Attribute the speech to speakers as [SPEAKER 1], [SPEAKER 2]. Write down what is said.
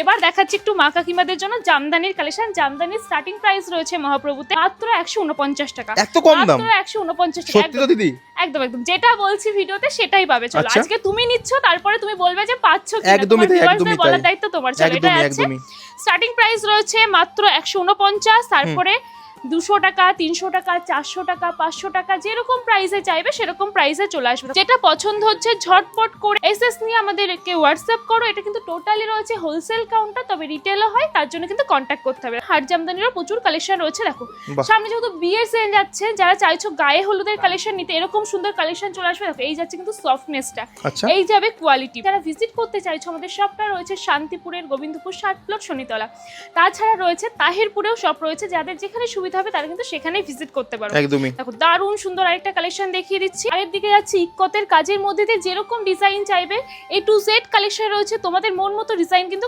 [SPEAKER 1] এবার দেখাচ্ছি একটু মা কাকিমাদের জন্য জামদানির কালেকশন। জামদানির স্টার্টিং প্রাইস রয়েছে মহাপ্রভুতে মাত্র 149 টাকা।
[SPEAKER 2] এত কম দাম?
[SPEAKER 1] মাত্র 149 টাকা।
[SPEAKER 2] সত্যি তো দিদি?
[SPEAKER 1] একদম একদম, যেটা বলছি ভিডিওতে সেটাই পাবে। চলো
[SPEAKER 2] আচ্ছা।
[SPEAKER 1] আজকে তুমি নিচ্ছ, তারপরে তুমি বলবে যে পাচ্ছ কি না।
[SPEAKER 2] একদমই তাই, একদমই তাই।
[SPEAKER 1] বলার দায়িত্ব তোমার। চলো এটা আছে।
[SPEAKER 2] একদমই।
[SPEAKER 1] স্টার্টিং প্রাইস রয়েছে মাত্র 149, তারপরে 200 টাকা, 300 টাকা, 400 টাকা, 500 টাকা, যেরকম প্রাইসে চাইবে সেরকম প্রাইসে চলে আসবে। যেটা পছন্দ হচ্ছে ঝটপট করে এসএস নিয়ে আমাদেরকে হোয়াটসঅ্যাপ করো। এটা কিন্তু টোটালি রয়েছে হোলসেল কাউন্টার, তবে রিটেলও হয়, তার জন্য কিন্তু কন্ট্যাক্ট করতে হবে। হাট জামদানিরও প্রচুর কালেকশন রয়েছে। দেখো
[SPEAKER 2] বাহ।
[SPEAKER 1] সামনে যেহেতু বিয়ের সিজন যাচ্ছে, যারা চাইছো গায়ে হলুদের কালেকশন নিতে, এরকম সুন্দর কালেকশন চলে আসবে। দেখো এই যাচ্ছে কিন্তু সফটনেসটা,
[SPEAKER 2] আচ্ছা।
[SPEAKER 1] এই যাবে কোয়ালিটি। যারা ভিজিট করতে চাইছো, আমাদের শপটা রয়েছে শান্তিপুরের গোবিন্দপুর 60 প্লট শনিতলা। তাছাড়া রয়েছে তাহিরপুরেও শপ রয়েছে, যাদের যেখানে সুবিধা হবে তারা কিন্তু সেখানেই ভিজিট করতে পারো।
[SPEAKER 2] একদমই।
[SPEAKER 1] দেখো দারুণ সুন্দর আরেকটা কালেকশন দেখিয়ে দিচ্ছি। আরের দিকে যাচ্ছি ইক্কতের কাজের মধ্যে দিয়ে যেরকম ডিজাইন চাইবে A to Z কালেকশন রয়েছে। তোমাদের মন মতো ডিজাইন কিন্তু